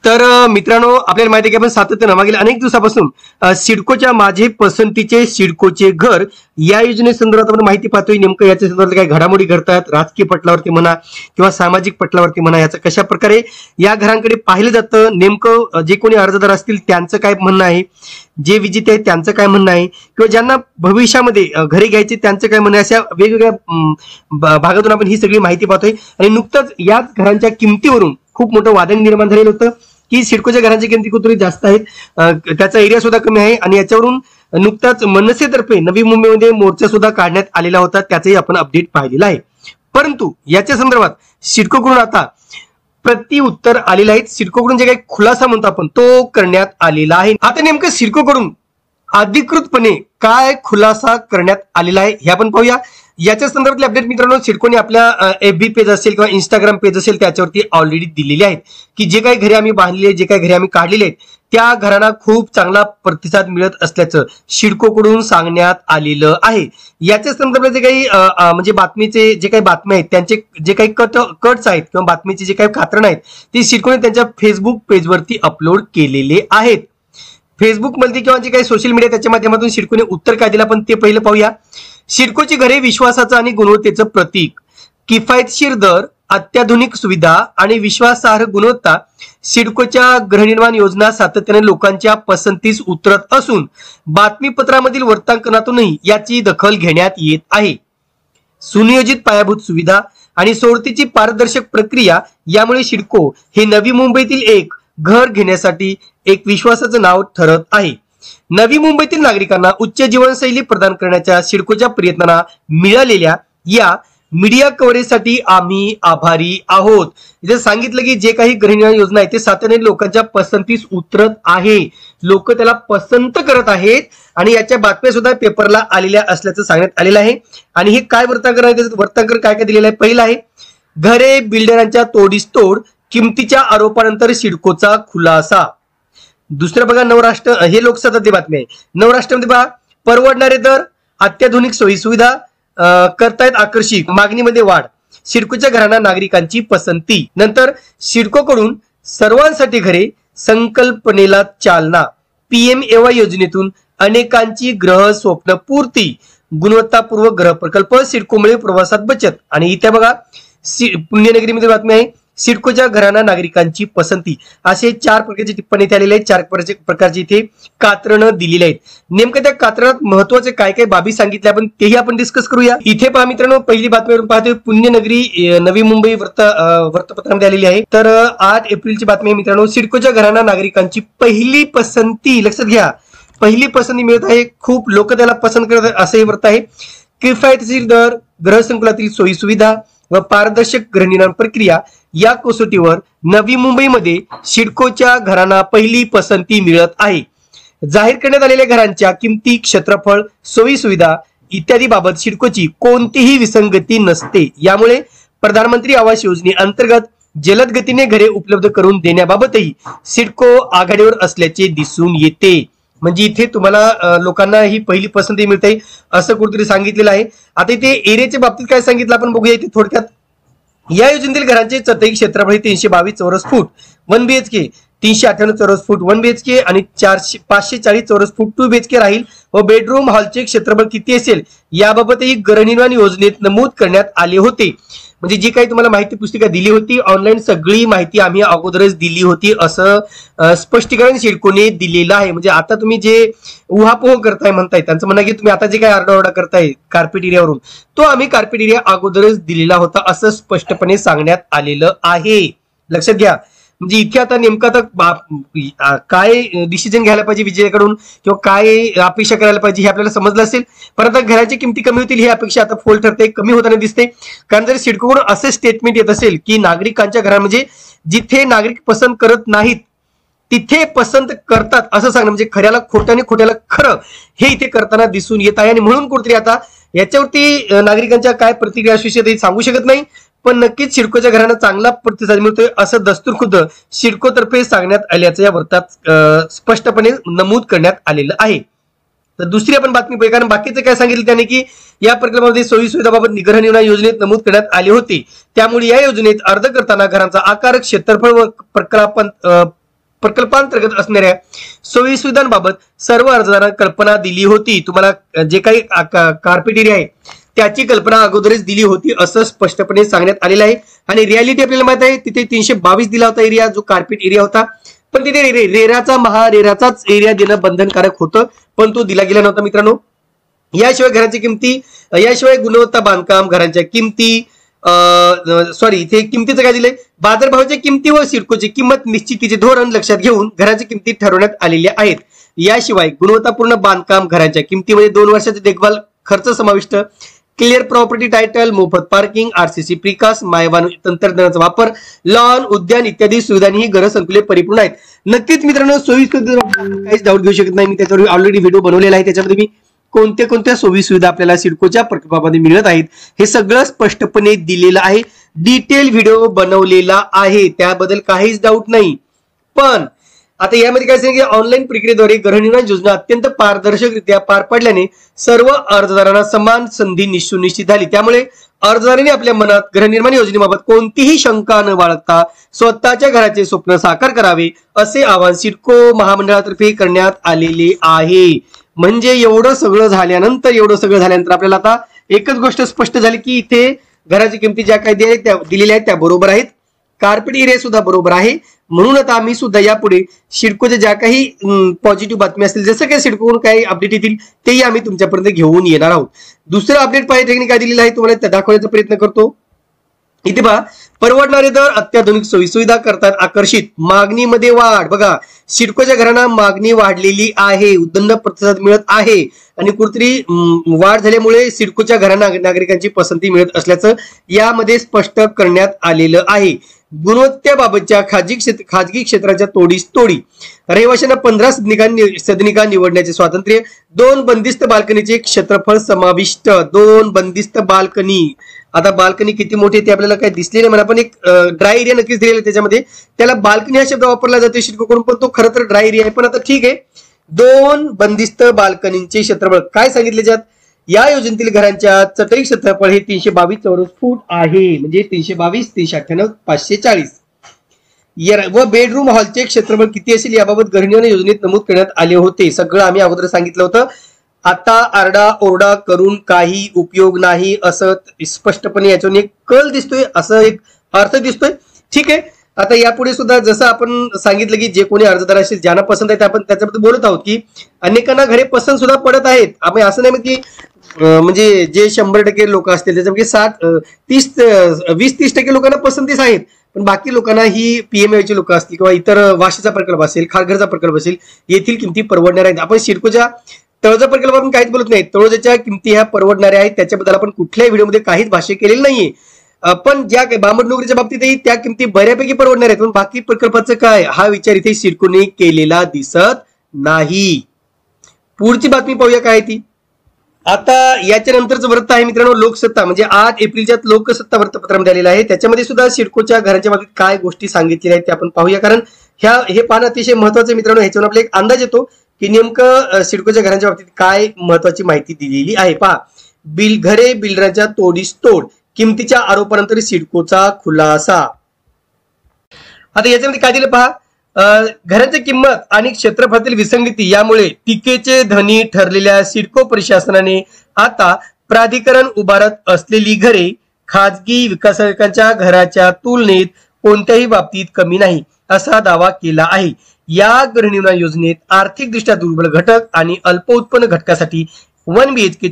तर मित्रांनो, आपल्याला माहिती आहे की आपण सातत्यानं मागील अनेक दिवसापासून सिडकोच्या माझे पसंतीचे सिडकोचे घर या योजनेसंदर्भात आपण माहिती पाहतोय. नेमकं याच्या संदर्भात काही घडामोडी घडतात राजकीय पटलावरती म्हणा किंवा सामाजिक पटलावरती म्हणा, याचं कशा प्रकारे या घरांकडे पाहिलं जातं, नेमकं जे कोणी अर्जदार असतील त्यांचं काय म्हणणं आहे, जे विजेते आहेत त्यांचं काय म्हणणं आहे, किंवा ज्यांना भविष्यामध्ये घरे घ्यायचे त्यांचं काय म्हणणं आहे, अशा वेगवेगळ्या भागातून आपण ही सगळी माहिती पाहतोय. आणि नुकतंच याच घरांच्या किमतीवरून खूप मोठं वादन निर्माण झालेलं होतं की सिडकोच्या घरांची किमती कुठेतरी जास्त आहेत, त्याचा एरिया सुद्धा कमी आहे. आणि याच्यावरून नुकताच मनसेतर्फे नवी मुंबईमध्ये मोर्चा सुद्धा काढण्यात आलेला होता, त्याचंही आपण अपडेट पाहिलेलं आहे. परंतु याच्या संदर्भात सिडकोकडून आता प्रत्युत्तर आलेलं आहे. सिडकोकडून जे काही खुलासा म्हणतो आपण तो करण्यात आलेला आहे. आता नेमकं सिडकोकडून अधिकृतपणे काय खुलासा करण्यात आलेला आहे हे आपण पाहूया. याच्या संदर्भातले अपडेट मित्रांनो सिडकोने आपल्या एफबी पेज असेल किंवा इंस्टाग्राम पेज असेल त्याच्यावरती ऑलरेडी दिलेले आहेत की जे काही घरे आम्ही बांधलेले आहेत, जे काही घरे आम्ही काढलेले आहेत त्या घरांना खूप चांगला प्रतिसाद मिळत असल्याचं सिडकोकडून सांगण्यात आलेलं आहे. याच्या संदर्भात जे काही म्हणजे बातमीचे जे काही बातम्या आहेत त्यांचे जे काही कट्स आहेत किंवा बातमीचे जे काही कात्रण आहेत ते सिडकोने त्यांच्या फेसबुक पेजवरती अपलोड केलेले आहेत. फेसबुक मध्ये किंवा जे काही सोशल मीडिया त्याच्या माध्यमातून सिडकोने उत्तर काय दिलं आपण ते पहिलं पाहूया. सिडकोची घरे विश्वासाचं आणि गुणवत्तेचं प्रतीक, किफायतशीर दर, अत्याधुनिक सुविधा आणि विश्वासार्ह गुणवत्ता. सिडकोच्या गृहनिर्माण योजना सातत्याने लोकांच्या पसंतीस उतरत असून बातमीपत्रामधील वार्तांकनातूनही याची दखल घेण्यात येत आहे. सुनियोजित पायाभूत सुविधा आणि सोडतीची पारदर्शक प्रक्रिया यामुळे सिडको हे नवी मुंबईतील एक घर घेण्यासाठी एक विश्वासाचं नाव ठरत आहे. नवी मुंबईतील नागरिकांना उच्च जीवनशैली प्रदान करण्याच्या सिडकोच्या प्रयत्नांना मिळालेल्या या मीडिया कव्हरेजसाठी आम्ही आभारी आहोत. इथे सांगितलं की जे काही गृहनिर्माण योजना आहे ते सातत्याने लोकांच्या पसंतीस उतरत आहे, लोक त्याला पसंत करत आहेत आणि याच्या बातम्या सुद्धा पेपरला आलेल्या असल्याचं सांगण्यात आलेलं आहे. आणि हे काय वर्तांकन आहे, वर्तांकन काय काय दिलेलं आहे. पहिलं आहे घरे बिल्डरांच्या तोडीस तोड, किमतीच्या आरोपानंतर सिडकोचा खुलासा. दुसरं बघा नवराष्ट्र, हे लोकसत्ताची बातमी आहे. नवराष्ट्रामध्ये बघा परवडणारे दर, अत्याधुनिक सोयी सुविधा करतायत आकर्षक, मागणीमध्ये वाढ, सिडकोच्या घरांना नागरिकांची पसंती. नंतर सिडकोकडून सर्वांसाठी घरे संकल्पनेला चालना, PMAY योजनेतून अनेकांची ग्रह स्वप्न पूर्ती, गुणवत्तापूर्वक ग्रह प्रकल्प, सिडकोमुळे प्रवासात बचत. आणि इथे बघा पुण्यनगरीमध्ये बातमी आहे सिडकोच्या घरांना नागरिकांची पसंती. असे 4 प्रकारची टिप्पणी इथे आलेले आहेत, 4 प्रकारची इथे कात्रणं दिलेली आहेत. नेमकं त्या कात्रणात महत्वाचे काय काय बाबी सांगितल्या आपण तेही आपण डिस्कस करूया. इथे पहा मित्रांनो, पहिली बातमीवरून पाहतोय पुण्यनगरी नवी मुंबई वृत्तपत्रामध्ये आलेली आहे. तर 8 एप्रिलची बातमी आहे मित्रांनो. सिडकोच्या घरांना नागरिकांची पहिली पसंती, लक्षात घ्या पहिली पसंती मिळत आहे, खूप लोक त्याला पसंत करत असं हे वृत्त आहे. किफायतशीर दर, ग्रहसंकुलातील सोयी सुविधा व पारदर्शक गृहनिर्माण प्रक्रिया या कसोटीवर नवी मुंबईमध्ये सिडकोच्या घरांना पहिली पसंती मिळत आहे. जाहीर करण्यात आलेल्या घरांच्या किमती, क्षेत्रफळ, सोयी सुविधा इत्यादी बाबत सिडकोची कोणतीही विसंगती नसते. यामुळे प्रधानमंत्री आवास योजनेअंतर्गत जलद गतीने घरे उपलब्ध करून देण्याबाबतही सिडको आघाडीवर असल्याचे दिसून येते. म्हणजे इथे तुम्हाला लोकांना ही पहिली पसंती मिळते असं कुठेतरी सांगितलेलं आहे. आता इथे एरियाच्या बाबतीत काय सांगितलं आपण बघूया इथे थोडक्यात. या योजनेतील घरांचे चौथाई क्षेत्रफळ 322 चौरस फूट 1 BHK, 398 चौरस फूट 1 BHK आणि 540 चौरस फूट 2 BHK राहील. व बेडरूम हॉलचे क्षेत्रफळ किती असेल याबाबतही गृहनिर्माण योजनेत नमूद करण्यात आले होते. म्हणजे जी काही तुम्हाला माहिती पुस्तिका दिली होती ऑनलाईन सगळी माहिती आम्ही अगोदरच दिली होती असं स्पष्टीकरण सिडकोने दिलेलं आहे. म्हणजे आता तुम्ही जे उहापोह करताय म्हणताय त्यांचं म्हणणं की तुम्ही आता जे काही आरडाओरडा करताय कार्पेट एरियावरून तो आम्ही कार्पेट एरिया अगोदरच दिलेला होता असं स्पष्टपणे सांगण्यात आलेलं आहे. लक्षात घ्या. म्हणजे इथे आता नेमकं आता काय डिसिजन घ्यायला पाहिजे विजयाकडून किंवा काय अपेक्षा करायला पाहिजे हे आपल्याला समजलं असेल. परंतु घराची किमती कमी होतील ही अपेक्षा आता फोल ठरते, कमी होताना दिसते. कारण जर सिडकोकडून असे स्टेटमेंट येत असेल की नागरिकांच्या घरा म्हणजे जिथे नागरिक पसंत करत नाहीत तिथे पसंत करतात असं सांगणं म्हणजे खऱ्याला खोट्याने खोट्याला खरं हे इथे करताना दिसून येत आहे. आणि म्हणून कुठेतरी आता याच्यावरती नागरिकांच्या काय प्रतिक्रिया असू शकते सांगू शकत नाही, पण नक्कीच सिडकोच्या घरांना चांगला प्रतिसाद मिळतोय असं दस्तूरखुद्द सिडकोतर्फे सांगण्यात आल्याचं या वृत्तात स्पष्टपणे नमूद करण्यात आलेलं आहे. तर दुसरी आपण बातमी पाहिजे कारण बाकीचं काय सांगितलं त्याने की या प्रकल्पामध्ये सोयी सुविधाबाबत गृहनिर्माण योजनेत नमूद करण्यात आले होते. त्यामुळे या योजनेत अर्ज करताना घरांचा आकार, क्षेत्रफळ व प्रकल्पांतर्गत असणाऱ्या सोयी सुविधांबाबत सर्व अर्जदारांना कल्पना दिली होती. तुम्हाला जे काही कार्पेट एरिया आहे त्याची कल्पना अगोदरच दिली होती असं स्पष्टपणे सांगण्यात आलेलं आहे. आणि रियालिटी आपल्याला माहित आहे तिथे 322 दिला होता एरिया, जो कार्पेट एरिया होता. पण तिथे रेराचाच एरिया देणं बंधनकारक होतं, पण तो दिला गेला नव्हता मित्रांनो. याशिवाय घरांच्या किमती, याशिवाय गुणवत्ता बांधकाम घरांच्या किमती, इथे किमतीचं काय दिलंय, बाजारभावाच्या किमती व सिडकोची किंमत निश्चितीचे धोरण लक्षात घेऊन घराच्या किमती ठरवण्यात आलेल्या आहेत. याशिवाय गुणवत्तापूर्ण बांधकाम घरांच्या किमतीमध्ये 2 वर्षाचे देखभाल खर्च समाविष्ट, क्लिअर प्रॉपर्टी टायटल, मोफत पार्किंग, आरसीसी प्रिकास्ट, मायवान तंत्रज्ञानाचा वापर, लॉन, उद्यान इत्यादी सुविधांनी ही घरं संकुले परिपूर्ण आहेत. नक्कीच मित्रांनो, सोयी सुविधा काहीच डाऊट घेऊ शकत नाही. मी त्याच्यावर ऑलरेडी व्हिडिओ बनवलेला आहे, त्याच्यामध्ये मी कोणत्या सोयी सुविधा आपल्याला सिडकोच्या प्रकल्पामध्ये मिळत आहेत हे सगळं स्पष्टपणे दिलेलं आहे. डिटेल व्हिडिओ बनवलेला आहे, त्याबद्दल काहीच डाऊट नाही. पण आता यामध्ये काय सांगितलं की ऑनलाईन प्रक्रियेद्वारे गृहनिर्माण योजना अत्यंत पारदर्शकरित्या पार पडल्याने सर्व अर्जदारांना समान संधी सुनिश्चित झाली. त्यामुळे अर्जदारांनी आपल्या मनात गृहनिर्माण योजनेबाबत कोणतीही शंका न बाळगता स्वतःच्या घराचे स्वप्न साकार करावे असे आवाहन सिडको महामंडळातर्फे करण्यात आलेले आहे. म्हणजे एवढं सगळं झाल्यानंतर आपल्याला आता एकच गोष्ट स्पष्ट झाली की इथे घराची किमती ज्या काही दिलेल्या आहेत त्या बरोबर आहेत, कार्पेट एरिया सुद्धा बरोबर आहे. म्हणून आता आम्ही सुद्धा यापुढे सिडकोच्या ज्या काही पॉझिटिव्ह बातम्या असतील, जसं काही सिडकोकडून काही अपडेट येतील तेही आम्ही तुमच्यापर्यंत घेऊन येणार आहोत. दुसरं अपडेट पाहिजे काय दिलेलं आहे तुम्हाला ते दाखवण्याचा प्रयत्न करतो. इथे पहा, परवडणारे दर, अत्याधुनिक सोयी सुविधा करतात आकर्षित, मागणीमध्ये वाढ. बघा, सिडकोच्या घरांना मागणी वाढलेली आहे, उदंड प्रतिसाद मिळत आहे आणि कुठेतरी वाढ झाल्यामुळे सिडकोच्या घरांना नागरिकांची पसंती मिळत असल्याचं यामध्ये स्पष्ट करण्यात आलेलं आहे. गुणवत्तेबाबतच्या खाजगी क्षेत्राच्या तोडीस तोडी, रहिवाशांना 15 सदनिका निवडण्याचे स्वातंत्र्य, 2 बंदिस्त बाल्कनीचे क्षेत्रफळ समाविष्ट, 2 बंदिस्त बाल्कनी. आता बाल्कनी किती मोठी ते आपल्याला काही दिसले नाही, मला पण एक ड्राय एरिया नक्कीच दिलेला आहे त्याच्यामध्ये. त्याला बाल्कनी हा शब्द वापरला जातो सिडकोकडून, पण तो खरं तर ड्राय एरिया आहे. पण आता ठीक आहे, 2 बंदिस्त बाल्कनीचे क्षेत्रफळ काय सांगितले जात, या योजनेतील घरांच्या चटई क्षेत्रफळ हे 322 चौरस फूट आहे. म्हणजे 322, 398, 540. व बेडरूम हॉलचे क्षेत्रफळ किती असेल याबाबत गृहनिर्माण योजनेत नमूद करण्यात आले होते. सगळं आम्ही अगोदर सांगितलं होतं. आता आरडा ओरडा करून काही उपयोग नाही असं स्पष्टपणे याच्यावर एक कल दिसतोय, असं एक अर्थ दिसतोय. ठीक आहे, आता यापुढे सुद्धा जसं आपण सांगितलं की जे कोणी अर्जदार असेल ज्यांना पसंत आहे आपण त्याच्याबद्दल बोलत आहोत की अनेकांना घरे पसंत सुद्धा पडत आहेत. आम्ही असं नाही की म्हणजे जे 100% लोक असतील त्याच्यापैकी 20-30% लोकांना पसंतीच आहेत, पण बाकी लोकांना ही पीएमएची लोक असतील किंवा इतर वाशीचा प्रकल्प असेल, खारघरचा प्रकल्प असेल, येथील किमती परवडणार आहेत. आपण सिडकोच्या तळोजा प्रकल्प आपण काहीच बोलत नाही, तळोजाच्या किमती ह्या परवडणाऱ्या आहेत, त्याच्याबद्दल आपण कुठल्याही व्हिडिओमध्ये काहीच भाष्य केलेलं नाहीये. पण ज्या काही बांबड नोकरीच्या बाबतीतही त्या किमती बऱ्यापैकी परवडणार आहेत, पण बाकी प्रकल्पाचं काय हा विचार इथे सिडकोने केलेला दिसत नाही. पुढची बातमी पाहूया काय ती. आता याच्या नंतरचं वृत्त आहे मित्रांनो, लोकसत्ता, म्हणजे 8 एप्रिलच्या लोकसत्ता वृत्तपत्रामध्ये आलेला आहे. त्याच्यामध्ये सुद्धा सिडकोच्या घरांच्या बाबतीत काय गोष्टी सांगितलेल्या आहेत ते आपण पाहूया, कारण हे पाहणं अतिशय महत्वाचं मित्रांनो. ह्याच्यावर आपल्याला एक अंदाज येतो की नेमकं सिडकोच्या घरांच्या बाबतीत काय महत्वाची माहिती दिलेली आहे. पहा, घरे बिल्डरांच्या तोडीस तोड, किमतीच्या आरोपानंतर सिडकोचा खुलासा. आता याच्यामध्ये काय दिलं पहा, घराची किंमत आणि क्षेत्रफळातील विसंगती यामुळे टीकेचे धनी ठरलेल्या सिडको प्रशासनाने आता प्राधिकरण उभारत असलेली घरे खाजगी विकासकांच्या घराच्या तुलनेत कोणत्याही बाबतीत कमी नाही असा दावा केला आहे. या गृहनिर्माण योजनेत आर्थिकदृष्ट्या दुर्बल घटक आणि अल्प उत्पन्न घटकासाठी 1 BHK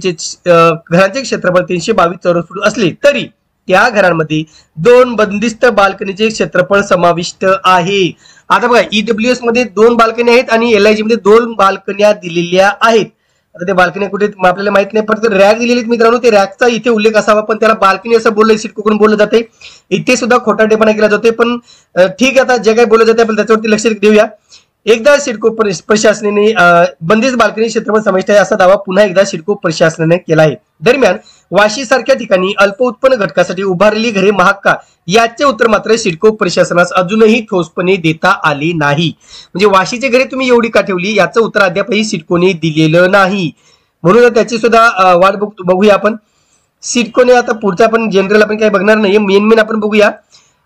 घरांचे क्षेत्रफळ 322 चौरस फूट असले तरी त्या घरांमध्ये 2 बंदिस्त बाल्कनीचे क्षेत्रफळ समाविष्ट आहे. आता बघा, EWS मध्ये 2 बाल्कनी आहेत आणि LIG मध्ये 2 बाल्कन्या दिलेल्या आहेत. आता ते बाल्कन्या कुठे आपल्याला माहित नाही, फक्त रॅक दिलेली आहेत मित्रांनो. ते रॅकचा इथे उल्लेख असावा, पण त्याला बाल्कनी असं बोललं सिडकोकडून बोललं जाते. इथे सुद्धा खोटारडेपणा केला जातोय, पण ठीक आहे, आता जे काही बोललं जाते आपण त्याच्यावरती लक्ष देऊया. एकदा सिडको प्रशासनाने बंदिस्त बाल्कनी क्षेत्रफळ समाविष्ट आहे असा दावा पुन्हा एकदा सिडको प्रशासनाने केला आहे. दरम्यान वाशी सारख्या ठिकाणी अल्प उत्पन्न घटकासाठी उभारलेली घरे महाग का, याचे उत्तर मात्र सिडको प्रशासनास अजूनही ठोसपणे देता आले नाही. म्हणजे वाशीची घरे तुम्ही एवढी का ठेवली याचं उत्तर अद्यापही सिडकोने दिलेलं नाही. म्हणून त्याची सुद्धा वाट बघूया आपण. सिडकोने आता पुढचा आपण जनरल आपण काही बघणार नाही, मेन आपण बघूया.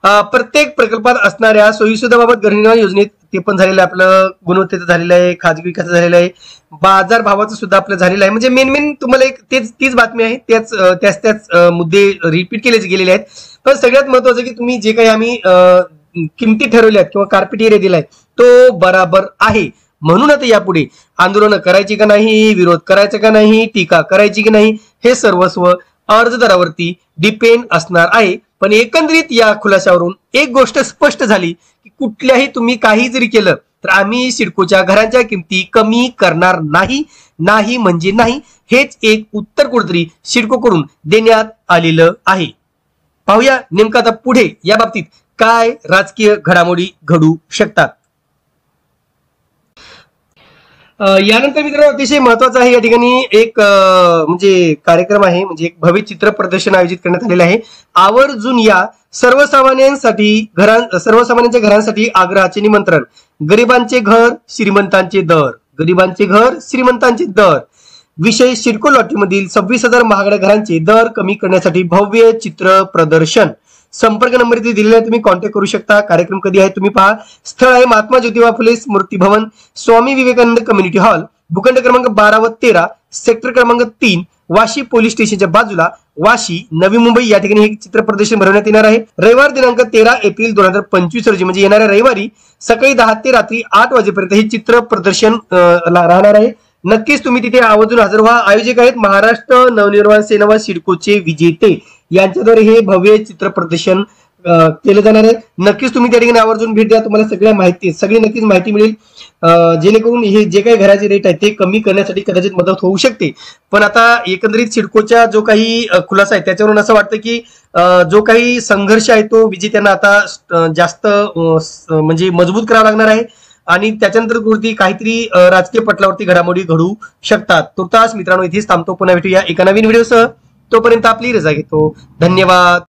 प्रत्येक प्रकल्पात असणाऱ्या सोयीसुविधाबाबत गृहनिर्माण योजनेत ते पण झालेलं आहे आपलं, गुणवत्तेचं झालेलं आहे, खाजगी विकास झालेलं आहे, बाजार भावाचं सुद्धा आपलं झालेलं आहे. म्हणजे मेन तुम्हाला एक तीच बातमी आहे, त्याच मुद्दे रिपीट केले गेलेले आहेत. पण सगळ्यात महत्वाचं की तुम्ही जे काही आम्ही किमती ठरवल्या आहेत किंवा कार्पेट एरिया दिलाय तो बराबर आहे. म्हणून आता यापुढे आंदोलन करायची का नाही, विरोध करायचा का नाही, टीका करायची की नाही, हे सर्वस्व अर्जदारावरती डिपेंड असणार आहे. पण एकंदरीत या खुलाशावरून एक गोष्ट स्पष्ट झाली की कुठल्याही तुम्ही काही जरी केलं तर आम्ही सिडकोच्या घरांच्या किमती कमी करणार नाही, नाही म्हणजे नाही. हेच एक उत्तर कुठेतरी सिडकोकडून देण्यात आलेलं आहे. पाहूया नेमकं आता पुढे या बाबतीत काय राजकीय घडामोडी घडू शकतात. यानंतर मित्रांनो अतिशय महत्वाचा आहे, या ठिकाणी एक म्हणजे कार्यक्रम आहे, म्हणजे एक भव्य चित्र प्रदर्शन आयोजित करण्यात आलेलं आहे. आवर्जून या सर्वसामान्यांच्या घरांसाठी आग्रहाचे निमंत्रण. गरिबांचे घर श्रीमंतांचे दर, गरिबांचे घर श्रीमंतांचे दर. विषय सिडको लॉटरीमधील 26,000 महागड्या घरांचे दर कमी करण्यासाठी भव्य चित्र प्रदर्शन. संपर्क नंबर इथे दिलेला आहे, तुम्ही कॉन्टॅक्ट करू शकता. कार्यक्रम कधी आहे तुम्ही पहा. स्थळ आहे महात्मा ज्योतिबा फुले स्मृती भवन, स्वामी विवेकानंद कम्युनिटी हॉल, भूखंड क्रमांक 12 व 13, सेक्टर क्रमांक 3, वाशी पोलीस स्टेशनच्या बाजूला, वाशी, नवी मुंबई. या ठिकाणी हे चित्र प्रदर्शन भरवण्यात येणार आहे. रविवार दिनांक 13 एप्रिल 2025 रोजी म्हणजे येणाऱ्या रविवारी सकाळी 10 ते रात्री 8 वाजेपर्यंत हे चित्र प्रदर्शन राहणार आहे. नक्कीच तुम्ही तिथे आवर्जून हजर व्हा. आयोजक आहेत महाराष्ट्र नवनिर्माण सेना व सिडकोचे विजेते यांच्याद्वारे हे भव्य चित्र प्रदर्शन केलं जाणार आहे. नक्कीच तुम्ही त्या ठिकाणी आवर्जून भेट द्या. तुम्हाला सगळी नक्कीच माहिती मिळेल, जेणेकरून हे जे काही घराचे रेट आहेत ते कमी करण्यासाठी कदाचित मदत होऊ शकते. पण आता एकंदरीत सिडकोच्या जो काही खुलासा आहे त्याच्यावरून असं वाटतं की जो काही संघर्ष आहे तो विजेत्यांना आता जास्त म्हणजे मजबूत करावा लागणार आहे आणि त्याच्यानंतर कृती काहीतरी राजकीय पटलावरती घडामोडी घडू शकतात. तुर्तास मित्रांनो इथेच थांबतो. पुन्हा भेटूया एका नवीन व्हिडिओसह. तोपर्यंत आपली रजा घेतो. धन्यवाद.